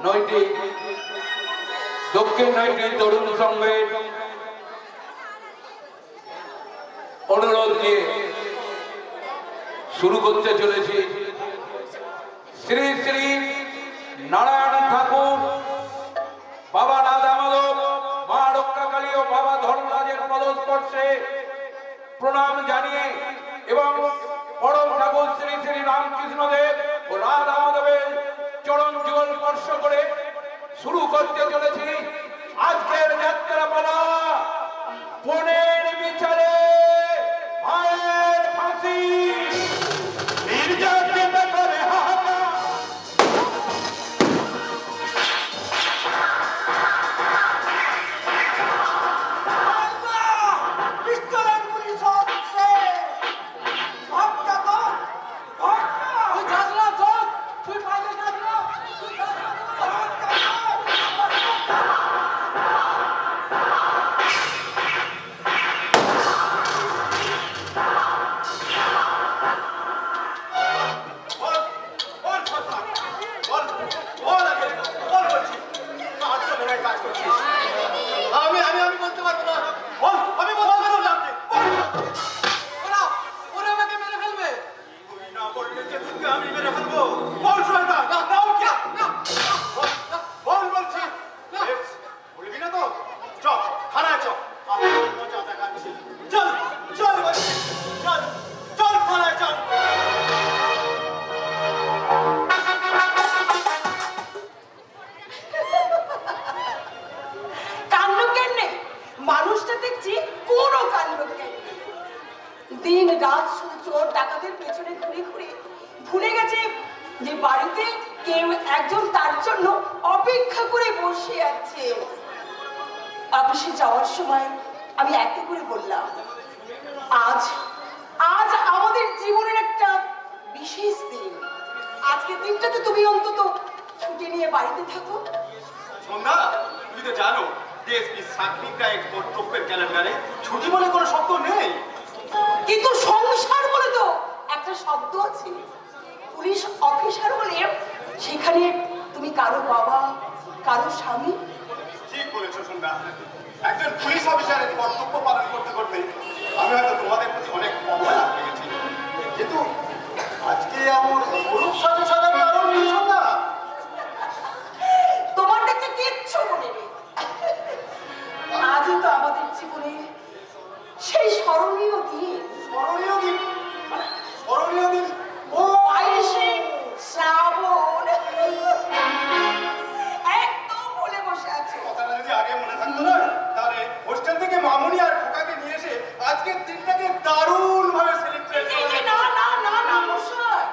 নয়টি দক্ষিণ নয়টি তরুণ সংঘের অনুরোধ নিয়ে শুরু করতে চলেছি। শ্রী শ্রী নারায়ণ ঠাকুর, বাবা রাধা মাধব, মা রক্ষাকালী ও বাবা ধর্মরাজের পদস্পর্শে প্রণাম জানিয়ে এবং পরম ঠাকুর শ্রী শ্রী রামকৃষ্ণদেব ও রাধা মাধবের চরণ যুগল স্পর্শ করে শুরু করতে চলেছি আজকের যাত্রা পালা। পনের বিচারে মায়ের ফাঁসি, নির্যাতিত করে হাহাকার। দিন রাত চোর ডাকাতের পেছনে ঘুরে ঘুরে ভুলে গেছে যে বাড়িতে কেউ একজন তার জন্য অপেক্ষা করে বসে আছে। অফিসে যাওয়ার সময় আমি একে করে বললাম, আজ আজ আমাদের জীবনের একটা বিশেষ দিন। আজকের দিনটাতে তুমি অন্তত ছুটি নিয়ে বাড়িতে থাকো। সন্ধ্যা, তুমি তো জানো ডিএসপি সার্টিফিকেট এক কর্তব্যের ক্যালেন্ডারে ছুটি বলে কোনো শব্দ নেই। কিন্তু সংসার বলে তো একটা শব্দ আছে। পুলিশ অফিসার বলে সেখানে তুমি কারো বাবা, কারো স্বামী। ঠিক বলেছো সন্ধ্যা, একজন পুলিশ অফিসারের কর্তব্য পালন করতে করতে আমি হয়তো তোমাদের প্রতি অনেক অবহেলা হয়ে গেছি। কিন্তু আজকে আমার গরুর সাথে সাজার কারণ কি সন্ধ্যা? তোমার কাছে কিচ্ছু মনে নেই। আজই তো আমাদের জীবনে সেই স্মরণীয় দিন। স্মরণীয় দিন? স্মরণীয় দিন? ও 22শে শ্রাবণ। একদম বলে বসে আছো। কথাটা যদি আগে মনে থাকতো না, তাহলে হোস্টেল থেকে মামুনি আর খোকাকে নিয়ে এসে আজকের দিনটাকে দারুণ ভাবে সেলিব্রেট করতে। না না না না মশাই,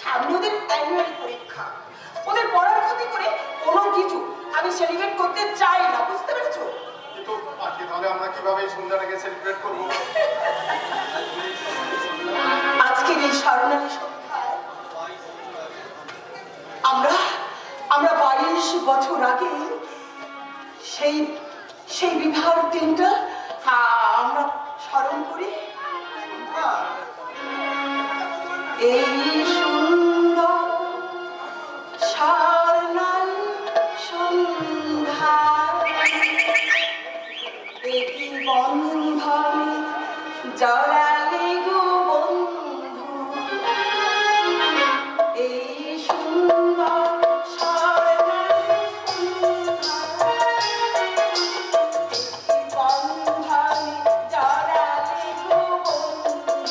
সামনে ওদের অ্যানুয়াল পরীক্ষা। ওদের পড়ার ক্ষতি করে কোনো কিছু আমি সেলিব্রেট করতে চাই না, বুঝতে পেরেছো? কিন্তু আজকে তাহলে আমরা কিভাবে এই সন্ধ্যাটাকে সেলিব্রেট করবো? আজকের এই স্মরণালী সন্ধ্যায় আমরা 22 বছর আগে সেই বিবাহের দিনটা আমরা স্মরণ করি। এই সুন্দর স্বর্ণালী সন্ধ্যা, একই বন্ধনে জড়ালে গো বন্ধু। এই সুন্দর স্বর্ণালী সন্ধ্যা, একই বন্ধনে জড়ালে গো বন্ধু।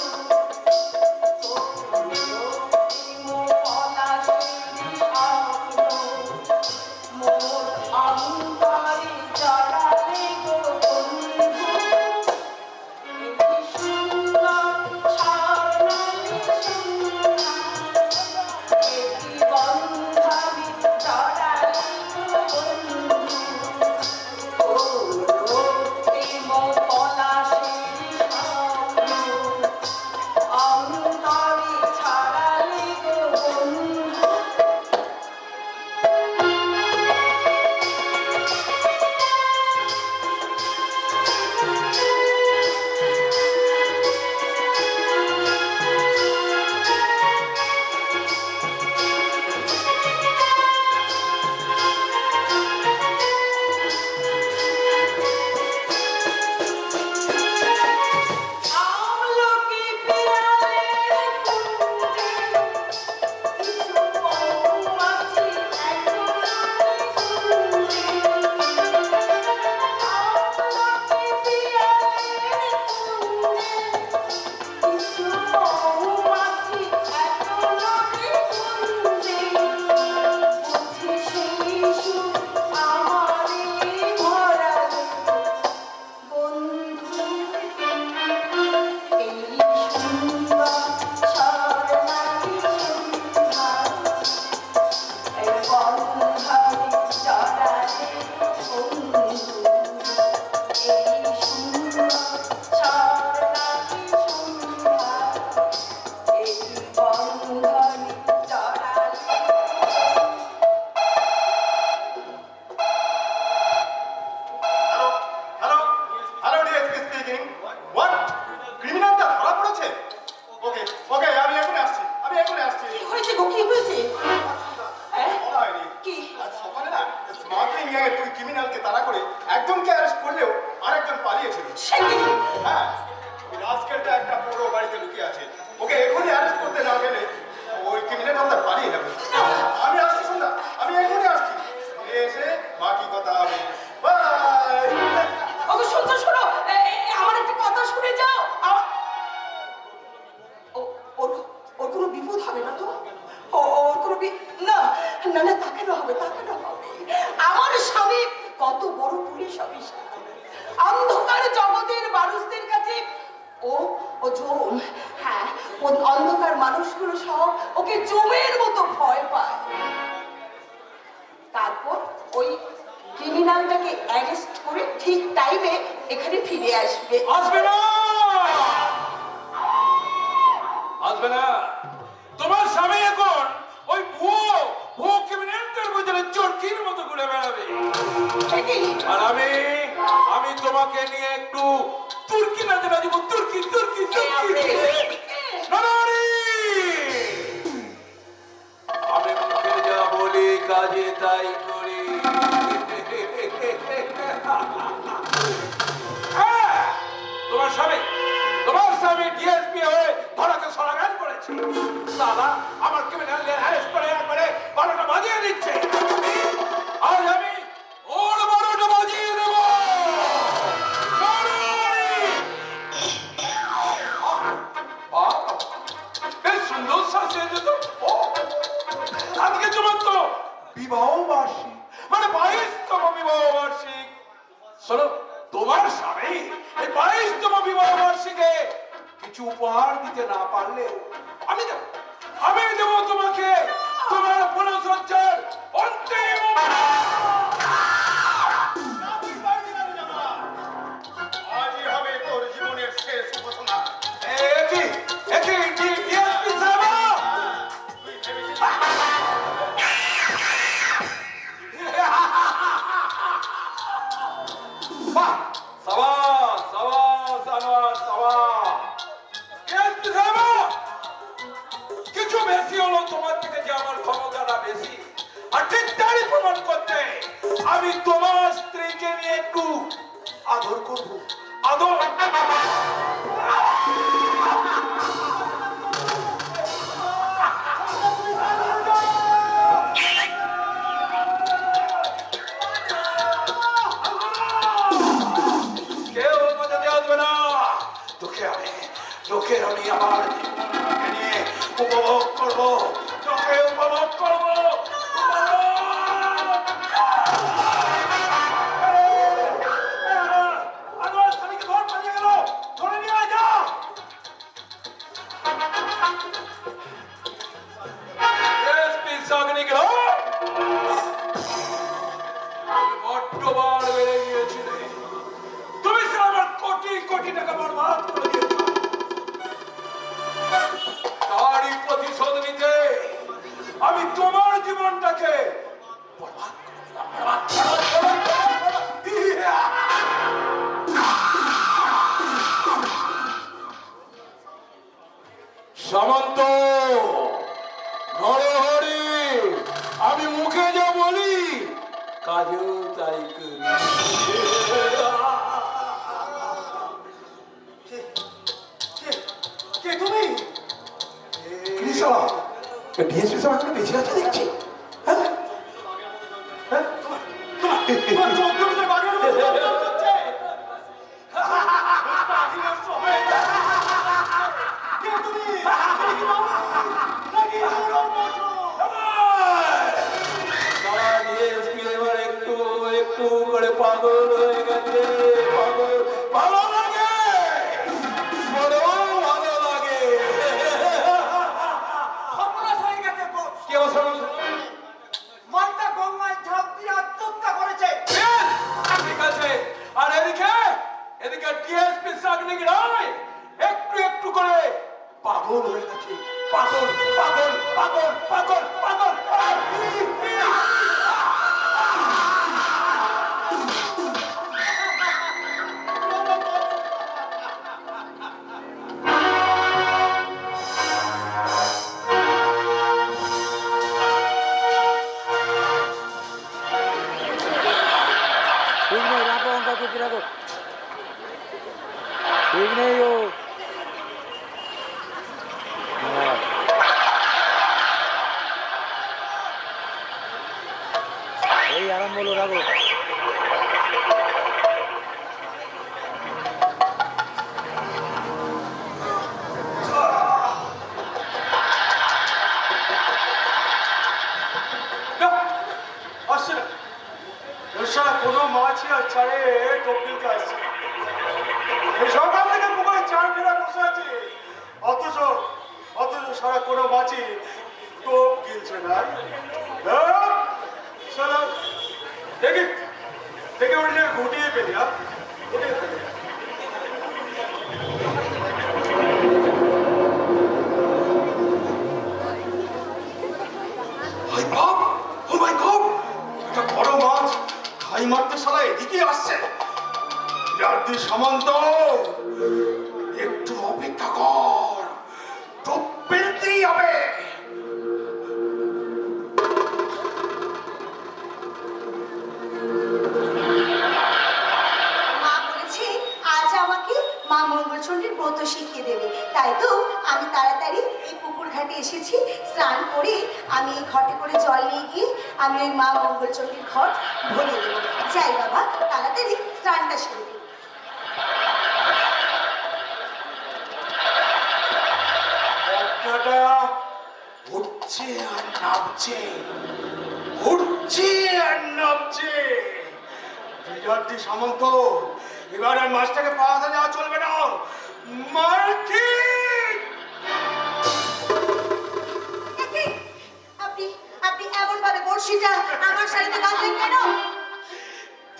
কি হয়েছে গো, কি হয়েছে? হ্যাঁ? বলা হয়নি। কি? আজ সকালে না স্মাগলিং গ্যাংয়ের দুই ক্রিমিনালকে তাড়া করে একজনকে অ্যারেস্ট করলেও আরেকজন পালিয়েছিল। সে কি? হ্যাঁ, ওই রাজকেলটা একটা পুরো বাড়িতে লুকিয়ে আছে। ওকে এখনই অ্যারেস্ট করতে না গেলে ওই ক্রিমিনালটা পালিয়ে যাবে। আমি আসছি সন্ধ্যা, আমি এখনই আসছি। ফিরে এসে বাকি কথা হবে। বাই। ওগো শুনছো, শোনো, আমার একটা কথা শুনে যাও। ওর ওর কোনো বিপদ হবে না তো? ওর কোনো না না না, তাকানো হবে, তাকানো হবে। আমার স্বামী কত বড় পুলিশ অফিসার, অন্ধকার জগতের মানুষদের কাছে ও ও জম। হ্যাঁ, ও অন্ধকার মানুষগুলো সব ওকে জমের মতো ভয় পায়। তারপর ওই ক্রিমিনালটাকে অ্যারেস্ট করে ঠিক টাইমে এখানে ফিরে আসবে। আসবে না, আসবে না। তোমার স্বামী এখন ওই ভুয়ো ক্রিমিনালদের মধ্যে চোরকির মতো ঘুরে বেড়াবে। আর আমি তোমাকে নিয়ে একটু তুর্কি নাচে নাচব। তুর্কি তুর্কি তুর্কি। নারী, আমি মুখে যা বলি কাজে তাই করি। হ্যাঁ, তোমার স্বামী ডিএসপি হয়ে ধরাকে সরাগান করেছে। সালা আমার ক্রিমিনালদের অ্যারেস্ট করে একবারে 12টা বাজিয়ে দিচ্ছে। আজ আমি ওর 12টা বাজিয়ে দেব। বেশ সুন্দর সাজিয়েছে তো। আজকে তোমার তো বিবাহ বার্ষিক, মানে 22তম বিবাহ বার্ষিক। শোনো, তোমার স্বামী এই 22তম বিবাহ বার্ষিকে কিছু উপহার দিতে না পারলে আমি দেব তোমাকে তোমার ফুলসজ্জার অন্তিম আজই হবে তোর জীবনের শেষ ঘোষণা। একই ডিএসপি সাহেব, তুই ভেবেছিস বাহ, সাবাস সাবাস সাবাস সাবাস। ডিএসপি সাহেব, কিছু বেশি হলো তোমার থেকে যে আমার ক্ষমতাটা বেশি, আর ঠিক তারই প্রমাণ করতে আমি তোমার স্ত্রীকে নিয়ে একটু আদর করব। আদর কেউ বাজাতে আসবে না। তোকে আমি আমার জীবনকে নিয়ে উপভোগ করবো। তোকে উপভোগ করবো। আমার স্বামীকে ধর, পালিয়ে গেল। ধরে নিয়ে আয়, যা। এসপি সাগনি গেল। বড্ড বার বেড়ে গিয়েছিলে। তুমি স্যার আমার কোটি কোটি টাকা বরবাদ করে দিয়েছো। তারই প্রতিশোধ নিতে আমি তোমার জীবনটাকে বরবাদ করে দিলাম। সামন্ত, নরহরি, আমি মুখে যা বলি কাজেও তাই করি। কে তুমি? ডিএসপি সাহেব এখনো বেঁচে আছে দেখছি। হ্যাঁ? হ্যাঁ? তোমার চোখ দুটো বাড়ির মতো চলছে। কে তুমি? নাকি পুরো মতো? সারা ডিএসপি এবার একটু একটু করে পাগল হয়ে গেছে। পাগল ভালো লাগে, বড় ভালো লাগে। সর্বনাশ হয়ে গেছে বস। কি অবস্থা? মালটা গঙ্গায় ঝাঁপ দিয়ে আত্মহত্যা করেছে। ঠিক আছে। আর এদিকে ডিএসপি সাগনিক রায় একটু একটু করে পাগল হয়ে গেছে। পাগল পাগল পাগল পাগল পাগল। রাখো ঠিক নেই ও এই আরাম বলো রাখো আসছে না সারা কোনো মাছই আর ছাড়ে টপিল আসছে এই সকাল থেকে পুকুরে চার ফেরা বসে আছে অথচ সারা কোনো মাছই টোপ গিলছে না সারা দেখে উঠলে ঘুটিয়ে পেলি ঘুটিয়ে পেলি বড় মাছ খাই মারতে সালা এদিকে আসছে সামন্ত একটু অপেক্ষা কর টোপ পেলতেই হবে মা বলেছে আজ আমাকে মা মঙ্গলচণ্ডীর ব্রত শিখিয়ে দেবে তাই তো আমি তাড়াতাড়ি এই পুকুর ঘাটে এসেছি স্নান করে আমি এই ঘটে করে জল নিয়ে গিয়ে আমি ওই মা মঙ্গলচণ্ডীর ঘট ভরিয়ে দেবো যাই বাবা তাড়াতাড়ি স্নানটা সেরে দিই উঠছে আর নামছে উঠছে আর নামছে বিরাটি সামন্ত এবার আর মাছটাকে পাওয়া দেওয়া চলবে না মার্কি আপনি আপনি এমন ভাবে বড়শিটা আমার শাড়িতে বাঁধলেন কেন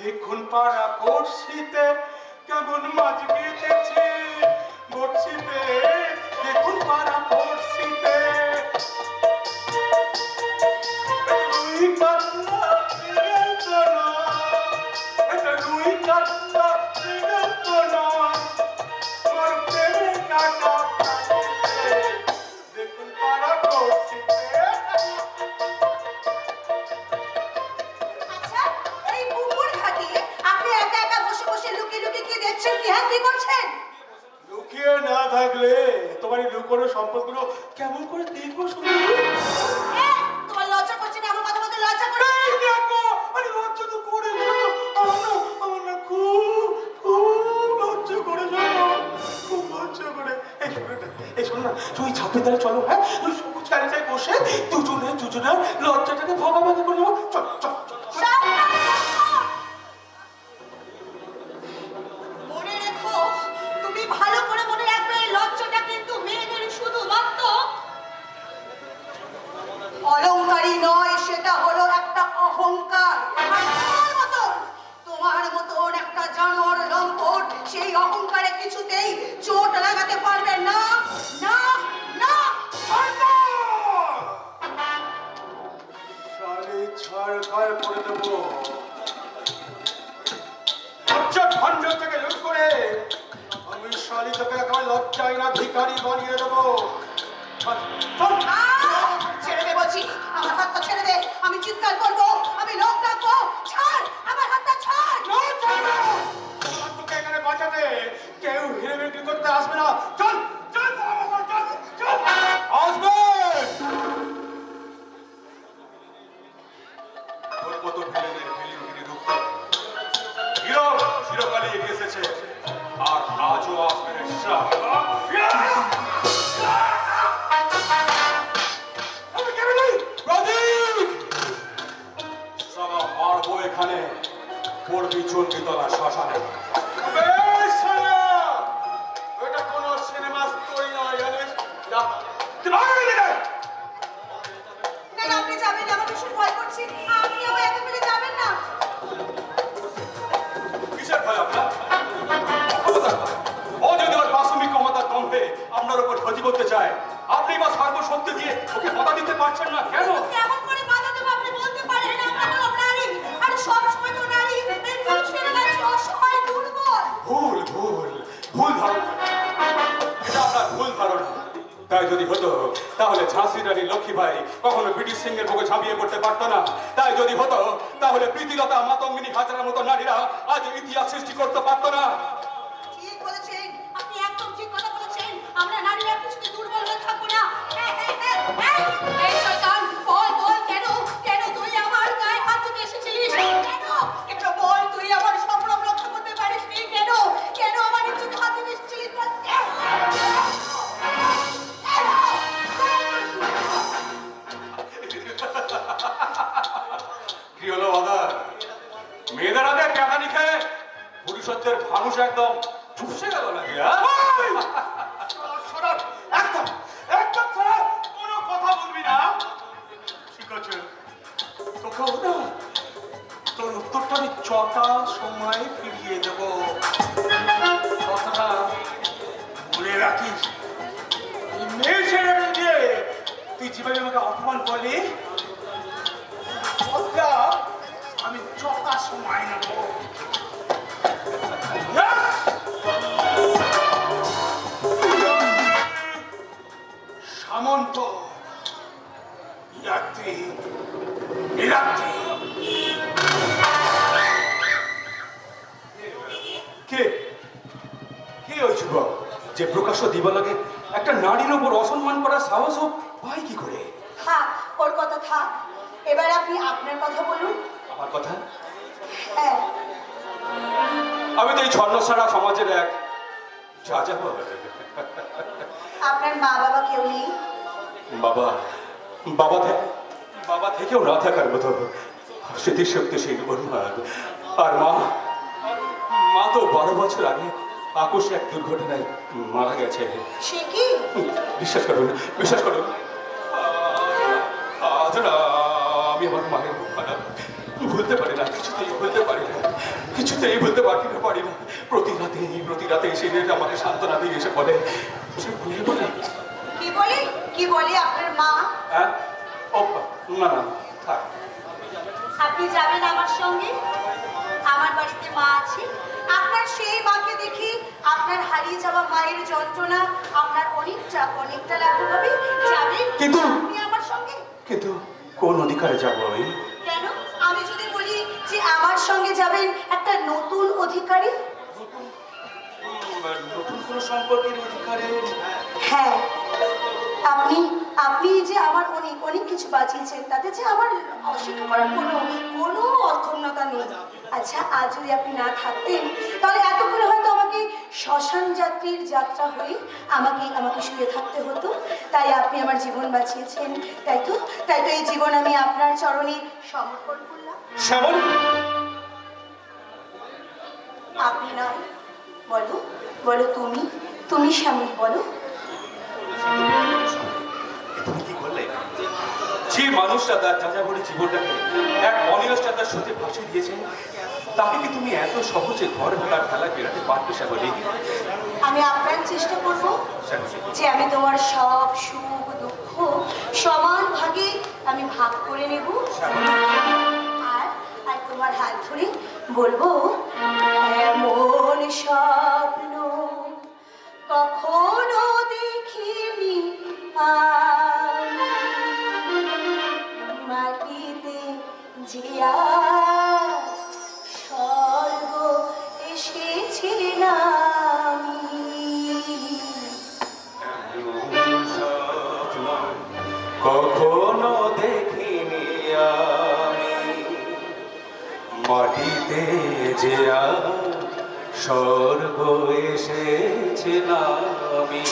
দেখুন পাড়া বড়শিতে কেমন মাছ গেঁথেছে বড়শিতে দেখুন পাড়া বড়শিতে রুই কাতলা মৃগেল তো নয় এটা রুই কাতলা মৃগেল তো নয় মোর প্রেমে কাটা কাটিতে দেখুন পাড়া বড়শিতে আচ্ছা এই পুকুর ঘাটে আপনি একা একা বসে বসে লুকিয়ে লুকিয়ে কি দেখছেন কি হ্যাঁ কি করছেন লুকিয়ে না থাকলে তোমার এই লুকোনো সম্পদগুলো কেমন করে দেখবো শুধু তোমার লজ্জা করছে না আমার কথা বলতে লজ্জা করে এই দেখো আরে লজ্জা তো করে আমার না খুব লজ্জা করে খুব লজ্জা করে এই শোনো না তুই ছাপের দ্বারা চলো হ্যাঁ তুই সবুজ গাড়িটায় বসে দুজনে লজ্জাটাকে ভাগাভাগি করে নেবো চল চল মনে রেখো তুমি ভালো করে মনে রাখবে এই লজ্জাটা কিন্তু মেয়েদের শুধুমাত্র অলংকারী নয় সেটা হলো একটা অহংকার আর তোমার মতন একটা জানোয়ার লম্পট সেই অহংকারে কিছুতেই চোট লাগাতে পারবে না না না শালি ছাড়খাড় করে দেবো লজ্জা ভাণ্ড থেকে লুট করে আমি শালি তোকে একেবারে লজ্জায় না ভিখারি বানিয়ে দেবো ছেড়ে দে বলছি আমার হাতটা ছেড়ে দে আমি চিৎকার করবো আমি লোক ডাকবো ছাড় আমার হাতটা ছাড় তোকে এখানে বাঁচাতে কেউ হিরে বিক্রি করতে আসবে না চল চল চল চল আসবে তোর মতো ফেলেদের ফেলিয়ে রুখতে হিরো চিরকালই এগিয়ে এসেছে আর আজও আসবে মারবো এখানে পড়বি চন্ডিতলা শ্মশানে এটা কোন সিনেমা স্টোরি নয় জানিস না না আপনি যাবেন না আমার ভীষণ ভয় করছে আপনি আমায় একা ফেলে যাবেন না কিসের ভয় আপনার ও যদি ওর প্রাথমিক ক্ষমতার দম্ভে আপনার উপর ক্ষতি করতে চায় আপনি বা সর্বশক্তি দিয়ে ওকে বাধা দিতে পারছেন না কেন কেমন করে বাধা দেবো আপনি বলতে পারেন আমরা তো নারী আর সব সময় তো নারী এই পুরুষের কাছে অসহায় দুর্বল ভুল ধারণা এটা আপনার ভুল ধারণা তাই যদি হতো তাহলে ঝাঁসি রানী লক্ষ্মীবাই কখনো ব্রিটিশ সিংহের বুকে ঝাঁপিয়ে পড়তে পারতো না। তাই যদি হতো তাহলে প্রীতিলতা মাতঙ্গিনী হাজরার মতো নারীরা আজ ইতিহাস সৃষ্টি করতে পারতো না। ঠিক বলেছেন, আপনি একদম ঠিক কথা বলেছেন। আমরা নারীরা কিছুতে দুর্বল হয়ে থাকবো না। এই শয়তান, বল বল, কেন কেন তুই আমার গায়ে হাত দিতে এসেছিলিস? কেন কেন বল, তুই আমার সম্ভ্রম রক্ষা করতে পারিসনি? কেন কেন আমার ইজ্জতে হাত দিতে এসেছিলিস? বল, কেন? কি হলো বাদার? মেয়েদের হাতে প্যাকানি খেয়ে পুরুষত্বের মানুষ একদম চুপসে গেল নাকি? সরব, একদম একদম সরব, কোনো কথা বলবি না। ঠিক আছে, তোকেও না তোর উত্তরটা আমি 6টার সময় ফিরিয়ে দেব। কথাটা বলে রাখিস। এই মেয়ে ছেলেটা দিয়ে তুই যেভাবে আমাকে অপমান করলি, ওটা আমি 6টার সময় নেব। সামন্ত ইয়াত্রী নিরাত্রী। কে কে ওই যুবক যে প্রকাশ্য দিবালকে একটা নারীর উপর অসম্মান করার সাহসও পায় কি করে? থাক, ওর কথা থাক। এবার আপনি আপনার কথা বলুন। আমার কথা? হ্যাঁ, আমি তো এই ছন্নছাড়া সমাজের এক যাযাবর। আপনার মা বাবা কেউ নেই? বাবা বাবা বাবা থেকেও না থাকার মতো স্মৃতিশক্তি সেই উন্মাদ। আর মা মা তো 12 বছর আগে আকস্মিক এক দুর্ঘটনায় মারা গেছে। সে কি? বিশ্বাস করুন বিশ্বাস করুন, আজ না আমি আমার মায়ের মুখ খারাপ ভুলতে পারি না, কিছুতেই ভুলতে পারি না, কিছুতেই ভুলতে পারি না। প্রতি রাতে এসে আমাকে সান্ত্বনা দিয়ে এসে বলে, বলে কি বলে আপনার মা? হ্যাঁ ও না না থাক। আপনি যাবেন আমার সঙ্গে? আমার বাড়িতে মা আছে। আপনার সেই মাকে দেখি আপনার হারিয়ে যাওয়া মায়ের যন্ত্রণা আপনার অনেকটা লাঘব হবে। যাবেন কিন্তু আপনি আমার সঙ্গে? কিন্তু কোন অধিকারে যাবো আমি? কেন? আমি যদি বলি যে আমার সঙ্গে যাবেন একটা নতুন অধিকারী? নতুন কোন সম্পর্কের অধিকারে? হ্যাঁ, আপনি যে আমার অনেক কিছু বাঁচিয়েছেন, তাতে যে আমার অস্বীকার করার কোনো অক্ষমতা নেই। আচ্ছা, আজ যদি আপনি না থাকতেন তাহলে এতক্ষণ হয়তো আমাকে শ্মশান যাত্রীর যাত্রা হয়ে আমাকে শুয়ে থাকতে হতো। তাই আপনি আমার জীবন বাঁচিয়েছেন, তাই তো এই জীবন আমি আপনার চরণে সমর্পণ করলাম। শ্যামল, আপনি নয়, বলো তুমি শ্যামল, বলো। তুমি কি করলে? যে মানুষটা তার যাযাবরী জীবনটাকে এক অনিয়স্টার সাথে ভাসিয়ে দিয়েছে, তাকে কি তুমি এত সহজে ঘর ভাড়ার খেলায় বেরাতে পারবে শ্যামলী? আমি আপ্রাণ চেষ্টা করব যে আমি তোমার সব সুখ দুঃখ সমান ভাগে আমি ভাগ করে নেব। আর তোমার হাত ধরে বলবো, এমন স্বপ্ন কখনো দেখিনি আমি, মাটিতে যে আজ স্বর্গ এসেছে নামি। কখনো দেখিনি আমি, মাটিতে যে স্বর্গ এসেছে নামি।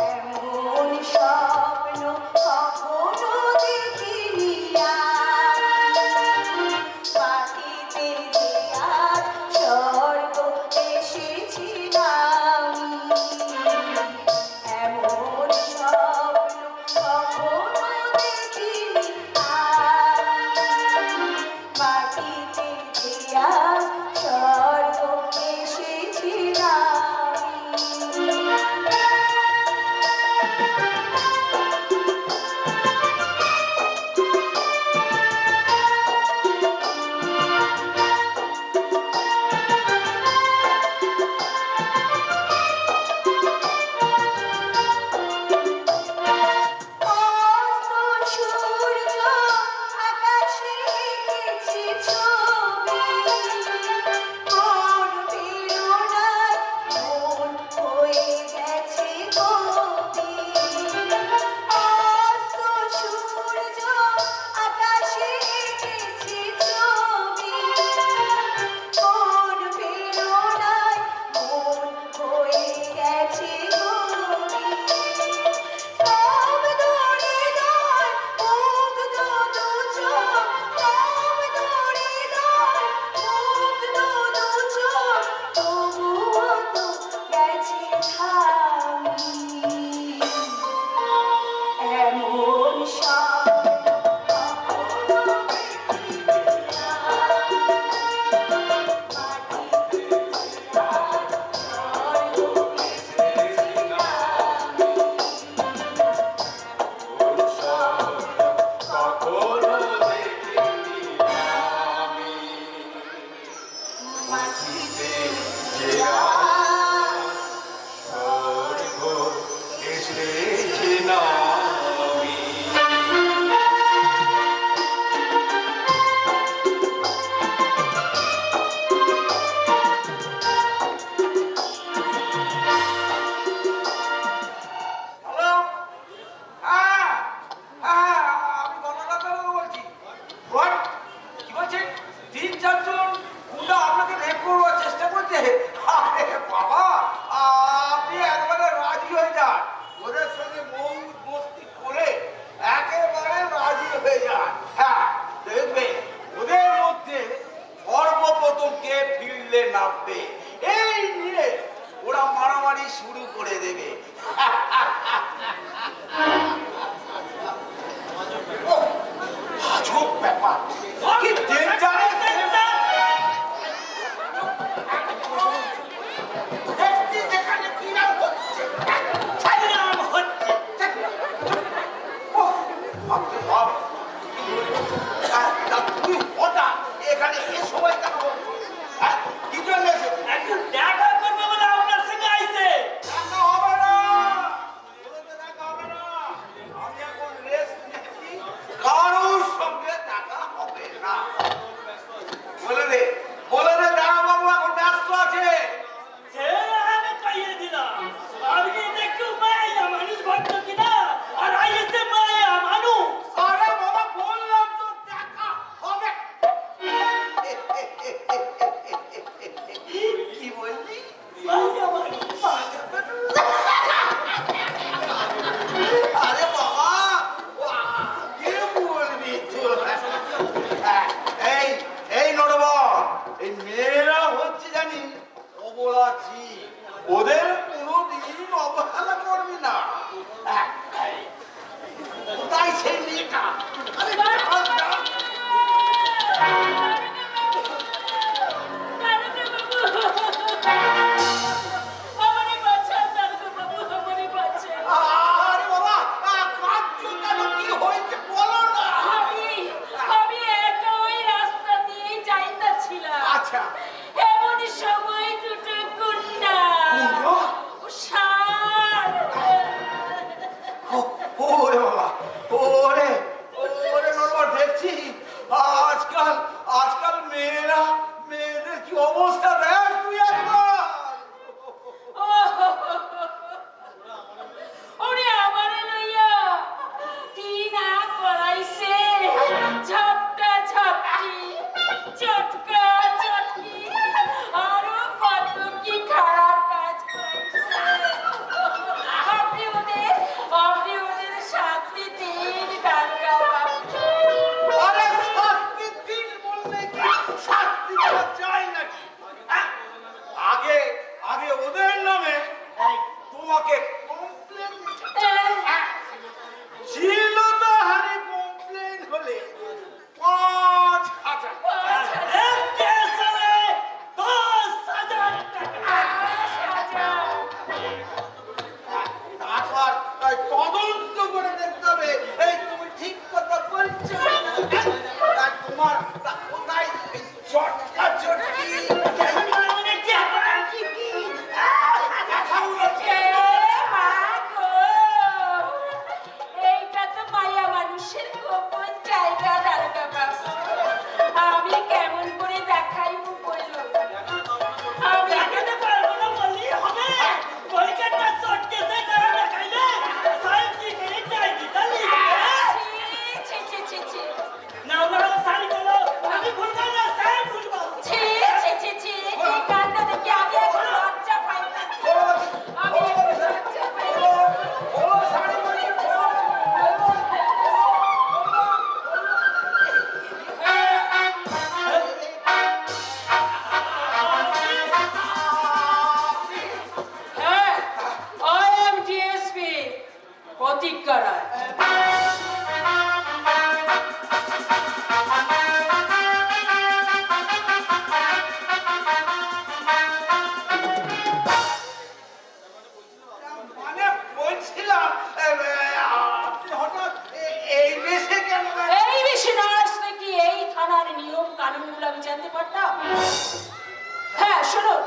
এমন স্বপ্ন কখনো দেখিনি আমি, মাটিতে যে আজ স্বর্গ এসেছি নামি। এমন ওদের সঙ্গে মৌজ মস্তি করে একেবারে রাজি হয়ে যায়। হ্যাঁ, দেখবে ওদের মধ্যে সর্বপ্রথম কে ফিল্ডে নামবে এই নিয়ে ওরা মারামারি শুরু করে দেবে। আজব ব্যাপার, কি ডেঞ্জারাস! দেখছি যেখানে কি নাম হচ্ছে, নাম হচ্ছে। বাপরে বাপ, তুমি হঠাৎ এখানে এ সময় কেন? হ্যাঁ, কি জন্য এসেছো? একটু দেখা করবে বলে আপনার সঙ্গে আইছে। দেখা হবে না, ওদের দেখা হবে না। আমি এখন রেস্ট নিচ্ছি, কারোর সঙ্গে দেখা হবে না। বলে দে দাঁড়া বাবু এখন ব্যস্ত আছে। সে আমি কইয়ে দিলাম। আপনি একটু মায়া মানুষ ভক্ত কিনা? আর আইছে মায়া মানুষ। আরে বাবা, বললাম তো দেখা হবে। কি বললি? মায়া মানুষ। আরে বাবা, কি বলবি তুই? এই নড়বর, এই মেয়েরা হচ্ছে জানি অবলা জীব, ওদের কোনোদিন অবহেলা করবি না। তাই সেই মেয়েটা আরে বাবা, কাঁদছো কেন? কি হয়েছে বলো না। আমি একা ওই রাস্তা দিয়ে যাইতাছিলাম। আচ্ছা, এমন সময় দুটো গুন্ডা কুন্ডা? ষাঁড় ওরে বাবা, ওরে ওরে নড়বর, দেখছি আজকাল মেয়েদের কি অবস্থা দেখ তুই একবার। ওরে আমারে লইয়া কি না করাইছে, ঝাপটা ঝাপটি, চটকা চটকি, আরো কত কি খারাপ কাজ করাইছে। আপনি ওদের শাস্তি দিন কাকা বাবু। আরে শাস্তি দিন বললে কি শাস্তি দেওয়া যায় নাকি? হ্যাঁ? আগে ওদের নামে তোমাকে কমপ্লেন ছিল তো, হারি কমপ্লেন হলে 5,000। এক কেসে 10,000 টাকা। তারপর তাই তদন্ত করে দেখতে হবে এই তুমি ঠিক কথা বলছো না। আর তোমার কোথায় এই চটকা চটকি মানে টাকা কি কি? দেখাও না। এ মা গো, এইটা তো মায়া মানুষের গোপন জায়গা দারোগা বাবু। আমি কেমন করে দেখাইব বলো? আমি দেখাতে পারবো না বললেই হবে। পরীক্ষাটা চটকেছে কারণ দেখাইলে সাইন দিকে চাই দিতালি। ছি, ছি, ছি, ছি। না বড় সাইন বলো, আমি ভুলবো না, সাইন ভুলবো। ছি, ছি, ছি, ছি। এই কাণ্ড দেখে আমি এখন লজ্জা পাইতাছি। আমি এখন লজ্জা পাইতাছি। হ্যাঁ, I am DSP প্রতিজ্ঞা রায়। মানে বলছিলাম আপনি হঠাৎ এই বেশে কেন? এই বেশি না আসলে কি এই থানার নিয়ম কানুনগুলো আমি জানতে পারতাম? হ্যাঁ, শুনুন,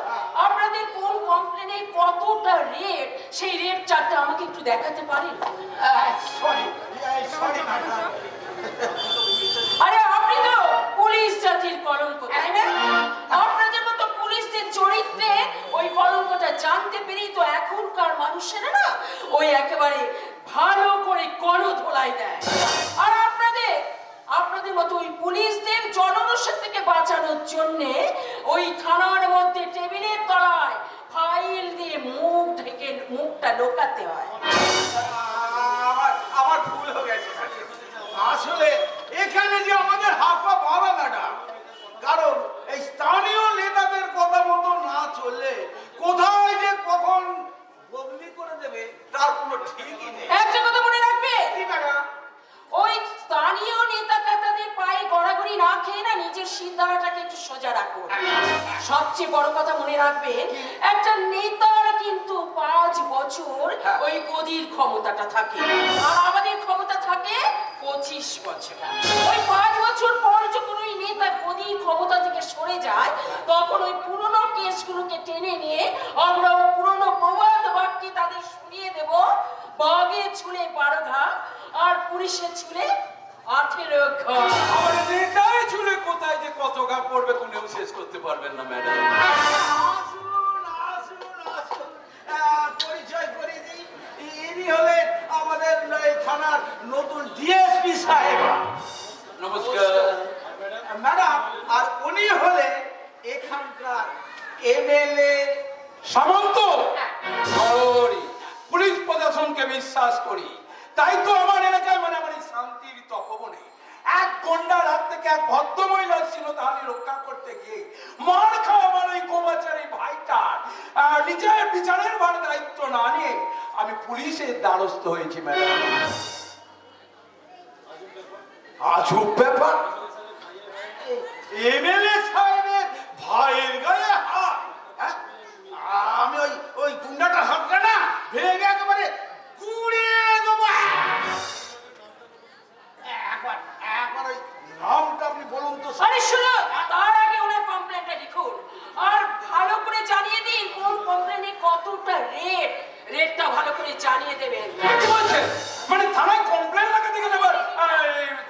আপনাদের কোন কমপ্লেনে কতটা রেট, সেই রেট চারটা আমাকে একটু দেখাতে পারেন? সরি আরে আপনি তো পুলিশ জাতির কলঙ্ক, তাই না? আপনাদের মতো পুলিশদের চরিত্রে ওই কলঙ্কটা জানতে পেরেই তো এখনকার মানুষেরা না ওই একেবারে ভালো করে গণধোলাই দেয়। আর আপনাদের মতো ওই পুলিশদের জনরোষের থেকে বাঁচানোর জন্য ওই থানার মধ্যে টেবিলের তলায় ফাইল দিয়ে মুখ ঢেকে মুখটা লোকাতে হয়। সবচেয়ে বড় কথা মনে রাখবেন, একটা নেতার কিন্তু 5 বছর হ্যাঁ। ওই গদির ক্ষমতাটা থাকে, আর আমাদের ক্ষমতা থাকে 25 বছর। ওই 5 বছর পর যখন ওই নেতা গদির ক্ষমতা থেকে সরে যায়, তখন ওই পুরনো কেসগুলোকে টেনে নিয়ে আমরা ওই পুরনো প্রবাদ বাক্যে তাদের শুনিয়ে দেব, বাঘে ছুলে 12 ঘা আর পুলিশের ছুলে 18 ঘা। আমার নেতাই চুলে কোথায় যে কত গা পড়বে কোনেও শেষ করতে পারবেন না ম্যাডাম। পরিচয় করে দিই, ইনি হলেন আমাদের এই থানার নতুন ডিএসপি সাহেব। নমস্কার। ম্যাডাম, আর উনি হলেন এখানকার এমএলএ। সামন্ত গৌরী, পুলিশ প্রশাসনকে বিশ্বাস করি, তাই তো আমার এলাকায় মানে আমার এই শান্তির তপবনে এক গন্ডার হাত থেকে এক ভদ্র মহিলা ছিল তাহলে রক্ষা করতে গিয়ে মার খাওয়া আমার এই গোবাচারী ভাইটার নিজের বিচারের ভার দায়িত্ব না নিয়ে আমি পুলিশের দ্বারস্থ হয়েছি ম্যাডাম। আজব ব্যাপার, এমএলএ সাহেবের ভাইয়ের গায়ে হাত। হ্যাঁ? আমি ওই ওই গুন্ডাটার হাতটা না ভেঙে একেবারে গুড়িয়ে দেবো। একবার একবার ওই নামটা আপনি বলুন তো। আরে শুনো, তার আগে ওনার কমপ্লেনটা লিখুন আর ভালো করে জানিয়ে দিন কোন কমপ্লেনে কতটা রেটটা ভালো করে জানিয়ে দেবেন। কি বলছেন? মানে থানায় কমপ্লেন লাগাতে গেলে এবার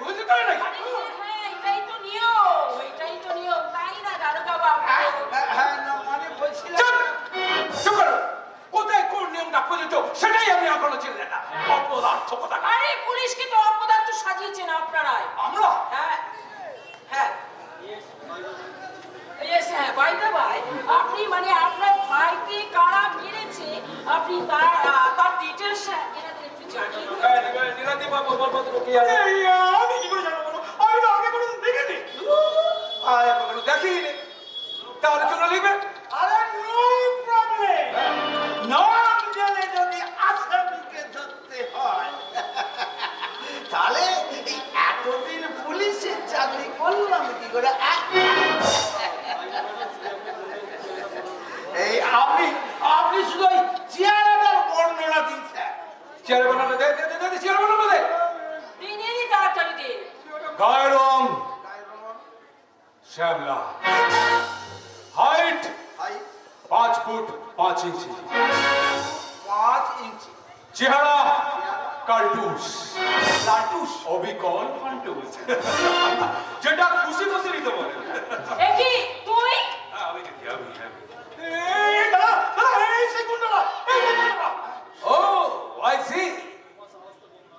ঘুষ দিতে হয় নাকি? আরে হ্যাঁ, এটাই তো নিয়ম, এটাই তো নিয়ম, তাই না দারোগা বাবু? হ্যাঁ, না, মানে বলছিলাম। চুপ! চুপ করো। কোথায় কোন নিয়মটা প্রযোজ্য সেটাই আপনি এখনো চিনলেন না। অপদার্থ কথা। আরে পুলিশকে তো অপদার্থ সাজিয়েছেন আপনারাই। আমরা হ্যাঁ হ্যাঁ Yes, হ্যাঁ, by the way, আপনি মানে আপনার ভাইকে কারা মেরেছে, আপনি তার ডিটেলস এনাদের একটু জানিয়ে দিন। নীলাদি বাবু বলবো কি আছে? আমি কি করে জানবো বলো? আমি তো আগে কোনোদিন দেখিনি। এখনো দেখিনি, তাহলে কেন লিখবেন? আরে নো প্রবলেম। নাম জেনে যদি আসামিকে ধরতে হয়, তাহলে এই এতদিন পুলিশের চাকরি করলাম কি করে? এই আপনি আপনি শুধু ওই চেহারাটার বর্ণনা দিন স্যার। চেয়ার বানানো দে, চেয়ার বানানো দে। দিন তাড়াতাড়ি দিন। গায়ের রং শ্যামলা, হাইট ভাই 5 ফুট 5 ইঞ্চি, 5 ইঞ্চি চেহারা কার্টুস, লাটুস। অবিকল ফান্টুস, যেটা খুশি খুশি নিতে পারে। এ কি তুই? আমি এই দাদা, দাদা, এই সেই গুন্ডাটা, এই সেই গুন্ডাটা। ও আই সি,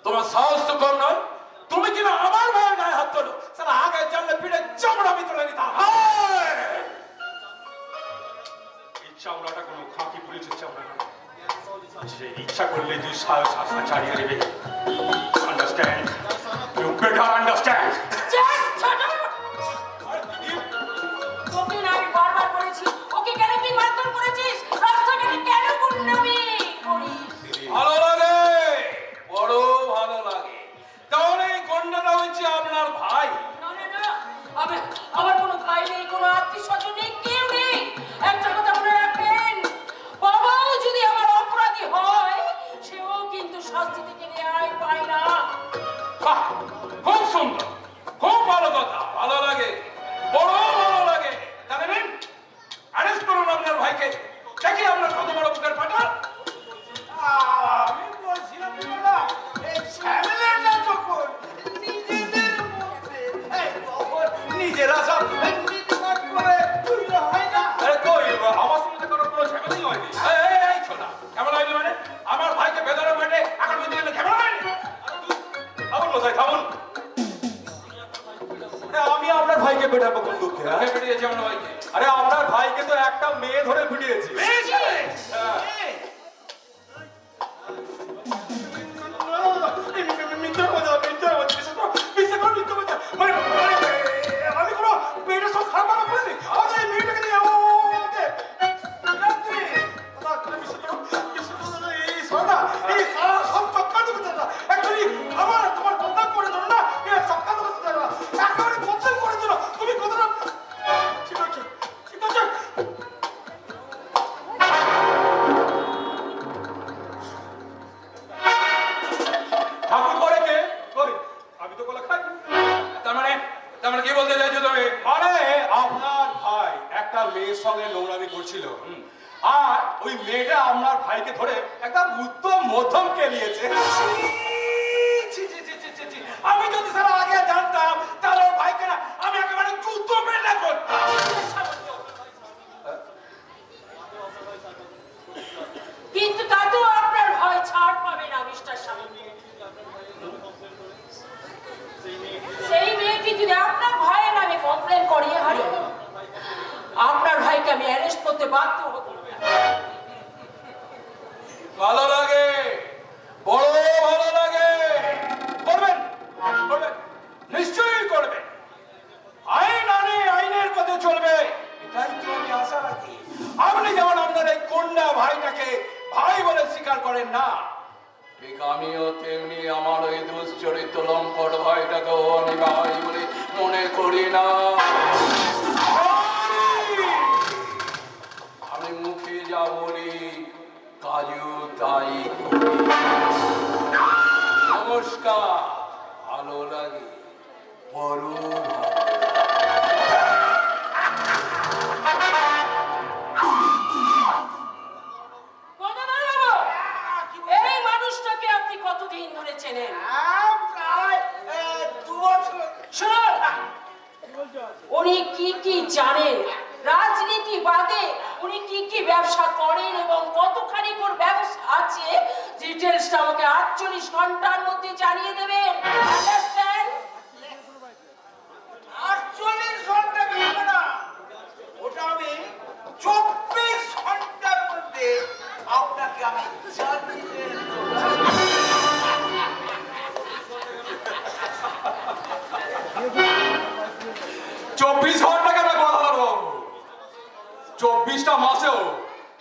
তোমার সাহস তো কম নয়, তুমি কিনা আমার ভাইয়ের গায়ে হাত তোলো। সারা আগে জানলে পিঠে চামড়া আমি তুলে নিতাম। এই চামড়াটা কোনো খাঁটি পুলিশের চামড়া নয়। যে ইচ্ছা করলে তুই সাহস আশা চালিয়ে নেবে। Understand, you better understand. Chat, shut up! তোকে না আমি বারবার বলেছি, ওকে কেন তুই মারধর করেছিস? রাস্তাঘাটে কেন গুন্ডামি করিস? ভালো লাগে, বড় ভালো লাগে। তাহলে এই গন্ডাটা হচ্ছে আপনার ভাই? না না না, আমার কোনো ভাই নেই, কোনো আত্মীয় স্বজন নেই, কেউ নেই। একটা কথা মনে রাখবেন, বাবাও যদি আমার অপরাধী হয়, সেও কিন্তু শাস্তি থেকে ন্যায় পায় না। বাহ, খুব সুন্দর, খুব ভালো কথা, ভালো লাগে, বড় ভালো লাগে। জানেন, অ্যারেস্ট করুন আপনার ভাইকে, দেখি আপনার কত বড় বুকের ফাটা। আমি বলছিলাম দাদা, এই ঝামেলাটা যখন নিজেদের মধ্যে, এই তখন নিজেরা সব মিটমাট করে তুললে হয় না? আরে কই, আমার সঙ্গে কোনো ঝামেলাই হয়নি। এই ছোটা, কেমন হয়নি মানে? আমার ভাইকে বেদনা মেটে এখন বুঝতে গেলে কেমন হয়নি? থামুন কোথায়, থামুন। আমি আপনার ভাইকে পেটাবো কোন দুঃখে? কে বেরিয়েছে আমার ভাইকে? আরে আপনার ভাইকে তো একটা মেয়ে ধরে পিটিয়েছি। মিথ্যা কথা, মিথ্যা কথা, বিশ্বাস করো, মিথ্যা কথা। মানে আমি কোনো মেয়েটার সব খারাপ ভালো করেছি। আজ এই মেয়েটাকে নিয়ে ওকে রাত্রি কথা বিশ্বাস করো, বিশ্বাস করো দাদা, এই সোনা, এই সারা সব চক্কান্ত করতে না। অ্যাকচুয়ালি আমার তোমার কথা করে ধরো না, এই চক্কান্ত করতে না। একেবারে বদল করে দিল। তুমি কথাটা ঠিক আছে, ঠিক আছে। মানে কি বলতে চাইছো তুমি? মানে আপনার ভাই একটা মেয়ের সঙ্গে নোংরামি করছিল, আর ওই মেয়েটা আপনার ভাইকে ধরে একটা উত্তম মধ্যম কেলিয়েছে। ছি, ছি, ছি, ছি, ছি, ছি। আমি যদি স্যার আগে জানতাম তাহলে ওর ভাইকে না আমি একেবারে জুতো পেটা করতাম। কিন্তু তাতেও আপনার ভয় ছাড় পাবে না মিস্টার স্বামী। সেই মেয়েটি যদি আপনার ভয়ে নামে কমপ্লেন করিয়ে হারি, আপনার ভাইকে আমি অ্যারেস্ট করতে বাধ্য হব। ভালো লাগে, বড় ভালো লাগে। করবেন, করবেন, নিশ্চয়ই করবেন। আইন আনে, আইনের পথে চলবে, এটাই তো আমি আশা রাখি। আপনি যেমন আপনার এই কন্যা ভাইটাকে ভাই বলে স্বীকার করেন না, ঠিক আমিও তেমনি আমার ওই দুশ্চরিত্র লম্পট ভাইটাকেও আমি ভাই বলে মনে করি না। আমি মুখে যা বলি কাজেও তাই করি। নমস্কার, ভালো লাগে, বড় ভালো। এই মানুষটাকে আপনি কতদিন ধরে চেনেন? শুনুন, উনি কি কি জানেন, রাজনীতি বাদে উনি কি কি ব্যবসা করেন এবং কতখানি কোন ব্যবসা আছে, ডিটেলসটা আমাকে 48 ঘন্টার মধ্যে জানিয়ে দেবেন। আন্ডারস্ট্যান্ড? 48 ঘন্টা বলবো না, ওটা আমি 24 ঘন্টার মধ্যে আপনাকে আমি জানিয়ে দেব। 24 ঘন্টা কেন কথা বলবো? 24টা মাসেও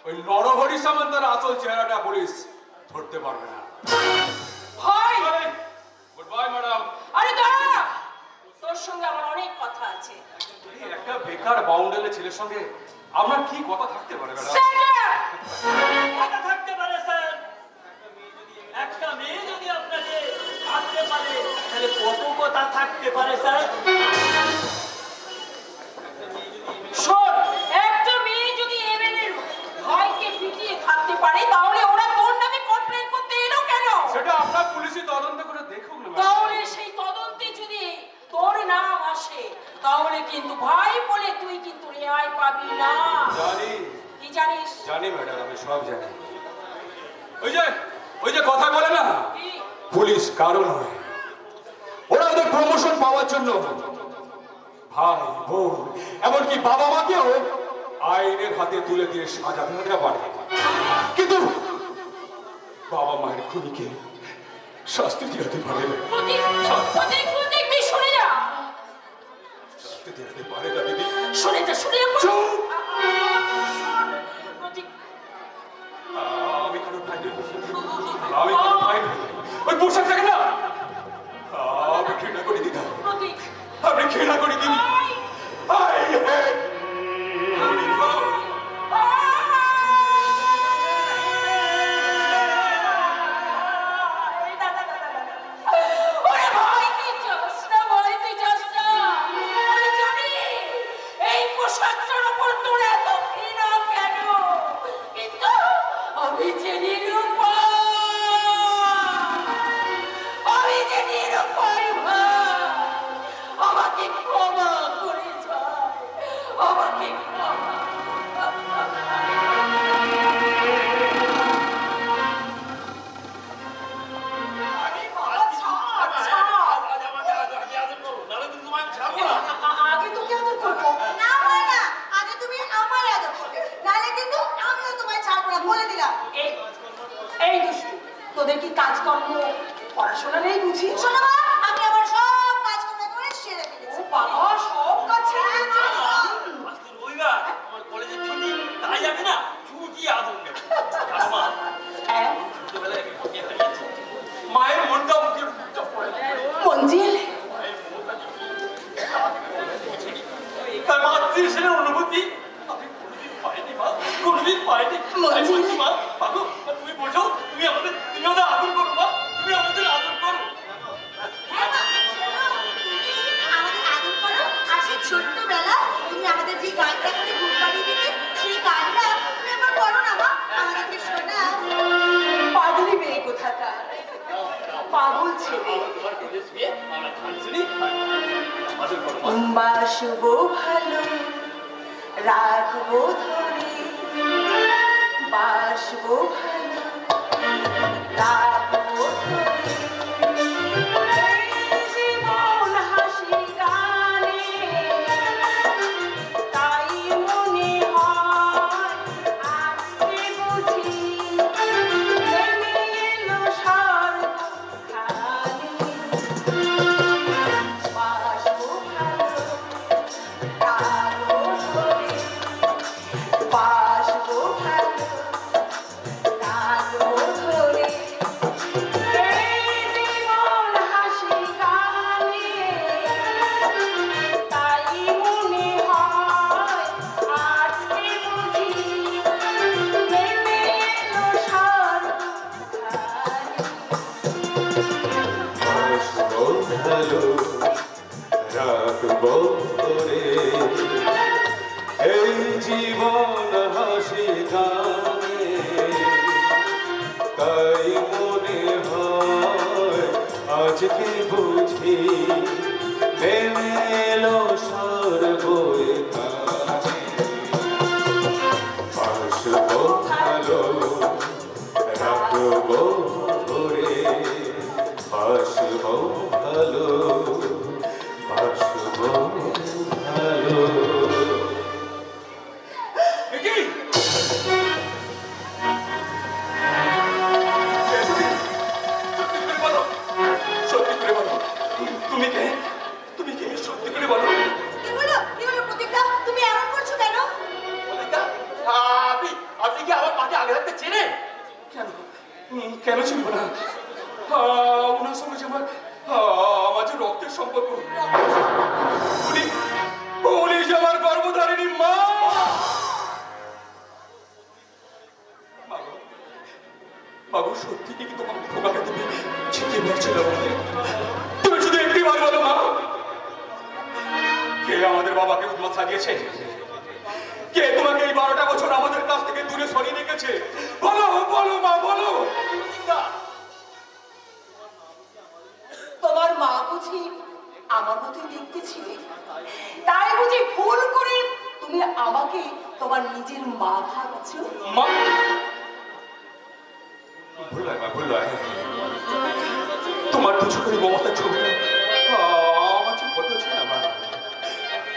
ওই নরহরি সামন্তের আসল চেহারাটা পুলিশ ধরতে পারবে না। ভাই, গুড বাই ম্যাডাম। আরে দাঁড়া, তোর সঙ্গে আমার অনেক কথা আছে। একটা বেকার বাউন্ডালে ছেলের সঙ্গে আপনার কি কথা থাকতে পারে ম্যাডাম? Shut up! কথা থাকতে পারে স্যার। একটা মেয়ে যদি আপনাকে থাকতে পারে তাহলে কত কথা থাকতে পারে স্যার। শোন, একটা মেয়ে যদি এমএলএর ভাইকে পিটিয়ে থাকতে পারে তাহলে ওরা তোর নামে কমপ্লেন করতে এলো কেন? সেটা আপনার পুলিশই তদন্ত করে দেখুক না ম্যাডাম। তাহলে সেই তদন্তে যদি তোর নাম আসে তাহলে কিন্তু ভাই বলে তুই কিন্তু রেহাই পাবি না। জানি, কি জানিস? জানি ম্যাডাম, আমি সব জানি। ওই যে কথা বলে না, কি? পুলিশ কারণ হয়, ওরা ওদের প্রমোশন পাওয়ার জন্য ভাই বোন এমনকি বাবা মাকেও আইনের হাতে তুলে দিয়ে সাজাতে হতে পারে, কিন্তু বাবা মায়ের খুনিকে শাস্তি দিতে পারে না। প্রতীক, তুই শুনে যা। শাস্তি দিতে পারে না দিদি। শুনে যা। চুপ! প্রতীক, আমি কোনো ভাই নই। আমি কোনো ভাই নই। ওই পোশাক থাকে না, আমি ঘৃণা করি দিদা, প্রতীক, আমি ঘৃণা করি দিদি। I hate ওরে ভাই, তুই যাস না ভাই, তুই যাস না। আমি জানি এই পোশাকটার উপর তোর এত ঘৃণা কেন, কিন্তু আমি যে নিরুপায় ভাই, আমাকে ক্ষমা করে যায়, আমাকে ক্ষমা। আগে তোকে আদর করবো। না হয় না, আগে তুমি আমার আদর করবে, নাহলে কিন্তু আমিও তোমায় ছাড়বো না, বলে দিলাম। এই দুষ্টু, তোদের কি কাজকর্ম পড়াশোনা নেই বুঝি? শোনো মা, আমি আমার সব কাজকর্ম করে সেরে ফেলেছি। ও বাবা, সব কাজ ছেড়ে দিয়েছিস? আজকে রবিবার, আমার কলেজের ছুটি, তাই আমি না ছুটি আদর নেব। আর মা, হ্যাঁ, ছোটবেলায় আমি মাকে হারিয়েছি। মায়ের মনটা মুখে ফুটটা পড়ে না। মঞ্জিল, তার মাতৃস্নেহের অনুভূতি আমি কোনোদিন পাইনি মা। তাই বলছি মা, বাবু, তুমি বোঝো, তুমি আমাদের আদর করো মা, তুমি আমাদের আদর করো। হ্যাঁ মা, শোনো, তুমি আমাদের আদর করো, পাগল ছেলে। আমরা তোমার কাছে শুয়ে আমরা গান শুনি আদর করো মা। বাসবো ভালো, রাখবো ধরে, বাসবো ভালো, রাখবো ধরে। এই জীবন হাসি গানে, তাই মনে হয় আজকে বুঝি নেমে এলো স্বর্গখানি। বাসবো ভালো, রাখবো ধরে, বাসবো ভালো, রাখবো ধরে। এই জীবন হাসি গানে, তাই মনে হয় আজকে বুঝি নেমে এলো স্বর্গখানি। বাসবো ভালো, রাখবো ধরে, এই জীবন হাসি গানে, তাই মনে হয় আজকে বুঝি নেমে এলো স্বর্গখানি। বাসবো ভালো, রাখবো ধরে, বাসবো ভালো, বাসবো ভালো। কি সত্যি করে বলো, তুমি কে? তুমি কে? সত্যি করে বলো। কি হলো প্রদীপদা, তুমি এমন করছো কেন? ললিতা, আপনি কি আমার মাকে আগে রাখতে চেনেন? কেন কেন ছিল না? ওনার সঙ্গে যে আমার যে রক্তের সম্পর্ক, উনি যে আমার গর্ভধারিণী মা। বাবু, সত্যি কি তোমার খোকাকে তুমি ছিটিয়ে মেরেছিল? তুমি শুধু একটি বার বলো মা, কে আমাদের বাবাকে উন্মাদ সাজিয়েছে? কে তোমাকে এই 12টা বছর আমাদের কাছ থেকে দূরে সরিয়ে রেখেছে? বলো বলো মা, বলো। তোমার মা বুঝি আমার মতোই দেখতে ছিলে, তাই বুঝি ভুল করে তুমি আমাকে তোমার নিজের মা ভাবছো? মা, ভুল হয় মা, ভুল হয়। তোমার দু চোখের মমতার ছবিটা আমার চোখ বদলেছে না মা।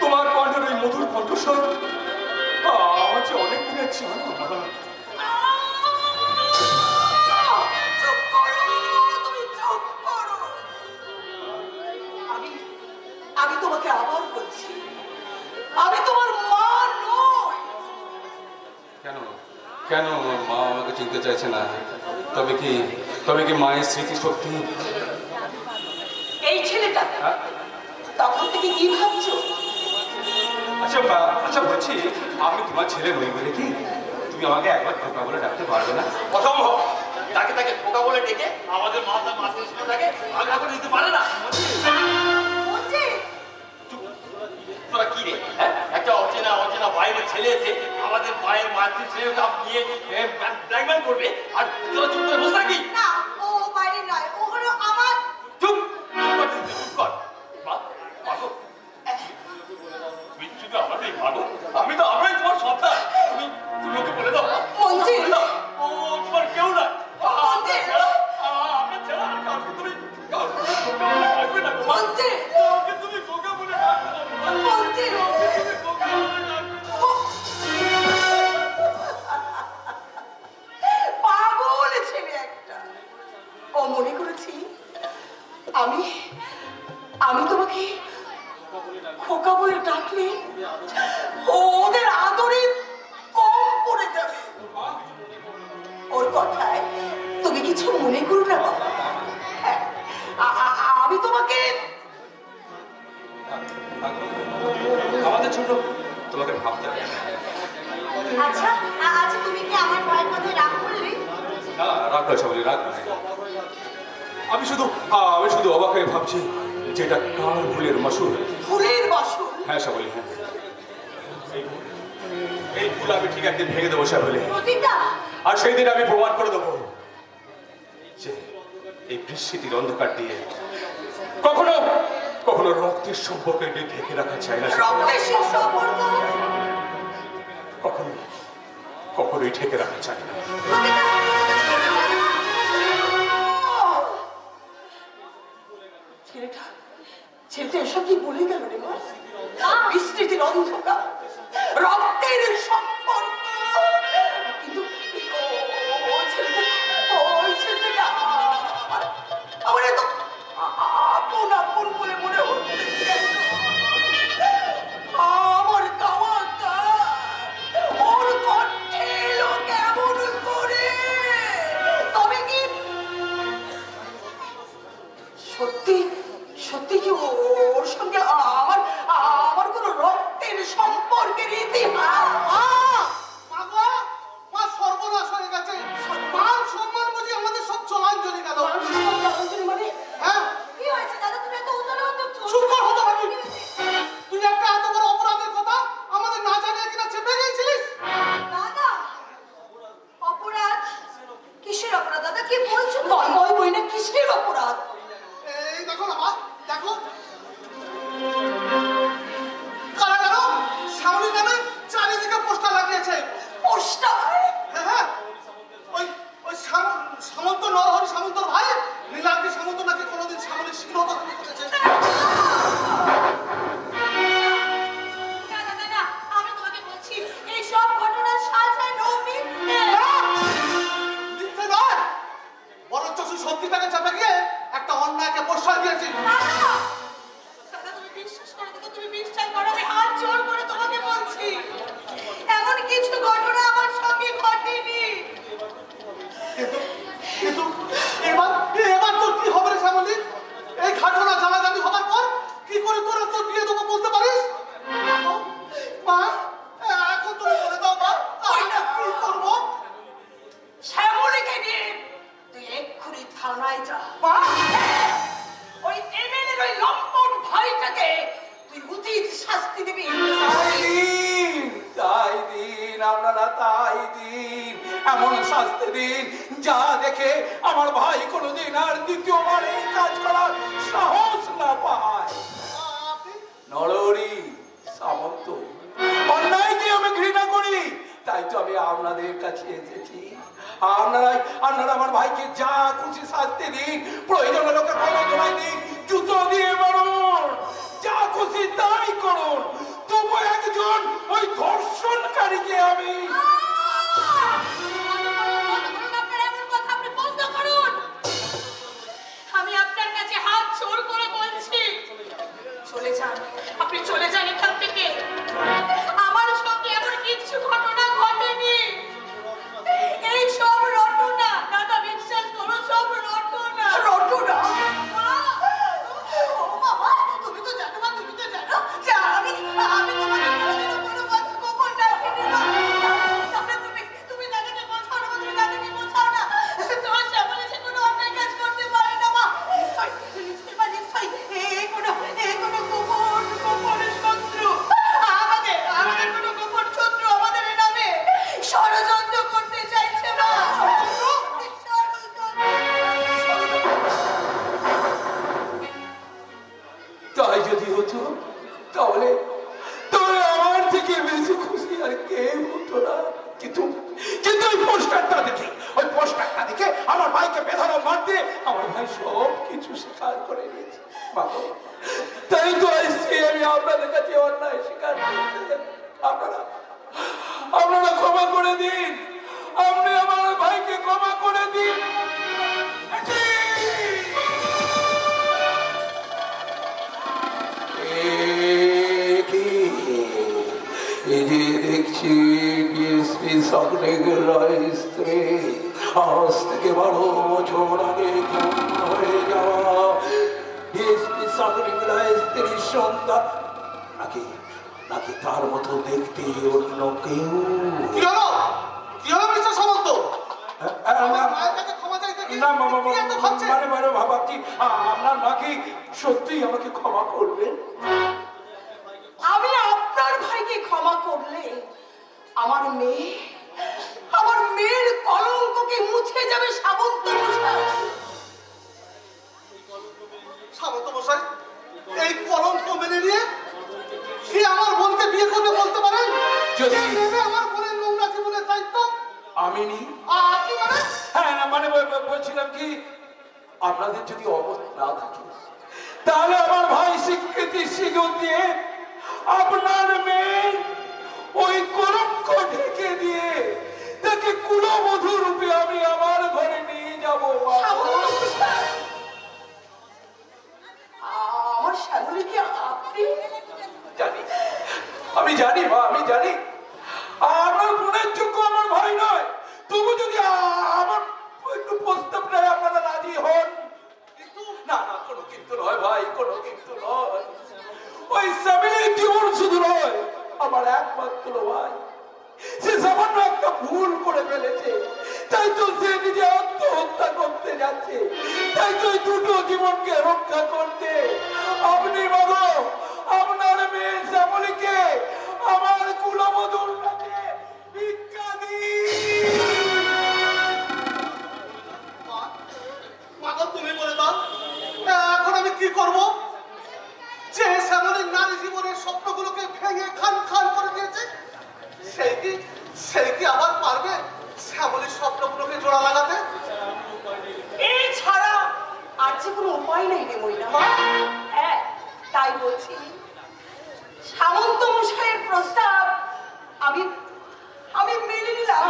তোমার কণ্ঠের ওই মধুর কণ্ঠস্বর আমার চেয়ে অনেক দিনের জানো মা। চুপ করো, তুমি চুপ করো। আমি তোমাকে আবার বলছি, আমি তোমার মা নই। কেন কেন মা আমাকে চিনতে চাইছে না? তবে কি মায়ের স্মৃতিশক্তি? এই ছেলেটা তখন থেকে কি ভাবছো? আচ্ছা বলছি, আমি তোমার ছেলে নই বলে কি তুমি আমাকে একবার খোকা বলে ডাকতে পারবে না? অসম্ভব। তাকে খোকা বলে ডেকে আমাদের মাতৃস্নেহটাকে আগ্রহ করে দিতে পারে না। তোরা কি রে, একটা অচেনা বাইরের ছেলে এসে আমাদের মায়ের মাতৃস্নেহটা নিয়ে ব্ল্যাকমেল করবে, আর তোরা চুপ করে বসে থাকি? না, ও বাইরে নয়, ও হলো আমার। চুপ কর। মাগো, তুই শুধু আমারই মাগো, আমি তো আমরাই তোমার সন্তান। তুমি ওকে বলে দাও, মঞ্জিল। বলে দাও, ও তোমার কেউ না। মঞ্জিল। আমরা ছাড়া আর কাউকে তুমি ডাকবে না। মঞ্জিল। ওকে তুমি খোকা বলে ডাকবে না। মঞ্জিল। তুমি খোকা বলে ডাকবে না। পাগল ছেলে একটা। ও মনে করেছি আমি তোমাকে খোকা বলে ডাকলে ও ওদের আদরে কম পড়ে যাবে। ওর কথায় তুমি কিছু মনে করো না বাবা। হ্যাঁ, আমি তোমাকে আমাদের জন্য তোমাকে ভাবতে হবে। আচ্ছা তুমি কি আমার ভয়ের কথায় রাগ করলে? না, রাগ করছে বলি, রাগ নয়। আমি শুধু অবাক হয়ে ভাবছি যেটা কার ফুলের মাসুল। ফুলের বাসন। হ্যাঁ সাবলি, হ্যাঁ। এই ফুল আমি ঠিক একদিন ভেঙে দেবো সাবলি, প্রতিটা আর সেই দিন আমি প্রমাণ করে দেবো যে এই বিস্মৃতির অন্ধকার দিয়ে কখনো কখনো রক্তের সম্পর্কে ঢেকে রাখা চায় না রক্তের সেই সম্পর্ক কখনো কখনোই ঢেকে রাখা চায় না। ছেলেটা এসব কি বলে গেল রে মা? বিস্মৃতির অন্ধকার, রক্তের সম্পর্ক, কিন্তু ওই ছেলেটা আমার এত আপন আপন বলে মনে হচ্ছে কেন? আমার গাওয়া গান ওর কণ্ঠে এলো কেমন করে? তবে কি সত্যি সত্যি কি ওর সঙ্গে আমার কোনো রক্তের সম্পর্কের ইতিহাস? মা সর্বনাশ হয়ে গেছে। মান সম্মান বুঝি আমাদের সব জলাঞ্জলি গেল। মানে হ্যাঁ, কি হয়েছে দাদা, তুমি এত উতলা চুপ কর হতো নাকি? তুই একটা এত বড় অপরাধের কথা আমাদের না জানিয়ে কিনা চেপে গিয়েছিলিস। দাদা, অপরাধ? কিসের অপরাধ দাদা, কি বলছো? বই না কিসের অপরাধ? এই দেখো না মা, দেখো কারা গেল সামনে নামে চারিদিকে পোস্টার লাগিয়েছে। পোস্টার? হ্যাঁ হ্যাঁ, ওই ওই সামন্ত নরহরি সামন্তর ভাই নীলাদ্রি সামন্ত নাকি কোনোদিন সামনে শিরোধারণ করেছে। দাদা, আমি তোমাকে বলছি এই সব ঘটনা সাজানো মিথ্যে। মিথ্যে নয়, বরঞ্চ তুই সত্যিটাকে চাপে গিয়ে একটা অন্যায়কে প্রশ্রয় দিয়েছিস। দাদা, তুমি বিশ্বাস করো, তুমি বিশ্বাস করো, আমি হাত জোর করে তোমাকে বলছি এমন কিছু ঘটনা আমার সঙ্গে ঘটেনি। কিন্তু এবার তোর কি হবে রে শ্যামলী? এই ঘটনা জানাজানি হবার পর কি করে তোরা তোর বিয়ে দেবো বলতে পারিস? মা, এখন তুমি বলে দাও মা, আমরা কি করবো? শ্যামলীকে নিয়ে তুই এক্ষুনি থানায় যা। মা, ওই এমএলএর ওই লম্পট ভাইটাকে তুই উচিত শাস্তি দিবি। তাই দিন আপনারা, তাই দিন, এমন শাস্তি দিন যা দেখে আমার ভাই কোনোদিন আর দ্বিতীয়বার এই কাজ করার সাহস না পায়। আপনি নরহরি সামন্ত, অন্যায়কে আমি ঘৃণা করি, তাই তো আমি আপনাদের কাছে এসেছি। আপনারা আমার ভাইকে যা খুশি শাস্তি দিন, প্রয়োজন হলে ওকে গলায় দিন, জুতো দিয়ে মারুন, যা খুশি তাই করুন, তবু একজন ওই ধর্ষণকারীকে আমি আমি আপনার কাছে হাত জোর করে বলছি, চলে যান, আপনি চলে যান এখান থেকে। আমার সঙ্গে এমন কিছু ঘটনা ঘটেনি। এই সব রটনা, দাদা বিশ্বাস করো, সব রটনা। রটনা? ও বাবা, তুমি তো জানো মা, তুমি তো জানো যে আমি তোমাকে কোনোদিনও কোনো কথা গোপন রাখিনি মা। তাহলে তুমি দাদাকে বোঝাও না, তুমি দাদাকে বোঝাও না। তোমার শ্যামলী সে কোনো অন্যায় কাজ করতে পারে না মা। নিশ্চয়ই এই কোনো গোপন শত্রু, আমাদের কোনো গোপন শত্রু আমাদের নামে ষড়যন্ত্র করতে চাইছে মা। তাই যদি হতো তাহলে আমার থেকে বেশি খুশি আর কেউ হতো না। কিন্তু ওই পোস্টারটা দেখে আমার ভাইকে বেধড়ক মারতে আমার ভাই সব কিছু স্বীকার করে নিয়েছে। বাবা, তাই তো আসছি আমি আপনাদের কাছে অন্যায় স্বীকার করতে। আপনারা ক্ষমা করে দিন, আপনি আমার ভাইকে ক্ষমা করে দিন। দেখছি ডিএসপি সাকরের রায় স্ত্রী, আজ থেকে 12 বছর আগে খুন হয়ে যাওয়া ডিএসপি সাকরের রায় স্ত্রীর সন্তান নাকি তার মতো দেখতে অন্য কেউ? কি হলো মিস্টার সামন্ত? না, মায়ের কাছে ক্ষমা চাইতে কি? না কি এত ভাবছেন? মানে ভাবছি আপনার নাকি সত্যিই আমাকে ক্ষমা করবেন। আমি আপনার ভাইকে ক্ষমা করলে আমার মেয়ের কলঙ্ককে মুছে যাবে সামন্ত মশাই। সামন্ত মশাই, এই কলঙ্ক মেনে নিয়ে কি আমার বোনকে বিয়ে করবে বলতে পারেন? যদি কে নেবে আমার বোনের নোংরা জীবনের দায়িত্ব? আমি নি আপনি মানে? হ্যাঁ না মানে বলছিলাম কি আপনাদের যদি অবস্থ না থাকে তাহলে আমার ভাই স্বীকৃতি সিঁদুর দিয়ে আপনার মেয়ে ওই কলঙ্ক ঢেকে দিয়ে তাকে কুলবধূ রূপে আমি আমার ঘরে নিয়ে যাবো। আমার শ্যামলীকে আপনি জানি, আমি জানি মা, আমি জানি আমার বোনের যোগ্য আমার ভাই নয়, তবু যদি আমার একটু প্রস্তাব নেয় আপনারা রাজি হন। কিন্তু না না, কোনো কিন্তু নয় ভাই, কোনো কিন্তু নয়। ওই স্বামীর জীবন শুধু নয়, আমার একমাত্র ভাই, সে সামান্য একটা ভুল করে ফেলেছে, তাই তো সে নিজে আত্মহত্যা করতে যাচ্ছে। তাই তো দুটো জীবনকে রক্ষা করতে আপনি বাবা আপনার মেয়ে শ্যামলীকে আমার কুলবধূর কাছে ভিক্ষা দিন। মাগো, তুমি বলে দাও এখন আমি কি করব? যে শ্যামলীর নারী জীবনের স্বপ্নগুলোকে ভেঙে খান খান করে দিয়েছে, সেই কি আবার পারবে শ্যামলীর স্বপ্নগুলোকে জোড়া লাগাতে? এই ছাড়া আর যে কোনো উপায় নেই রে মহিলা। হ্যাঁ, তাই বলছি সামন্ত মশাইয়ের প্রস্তাব আমি মেনে নিলাম।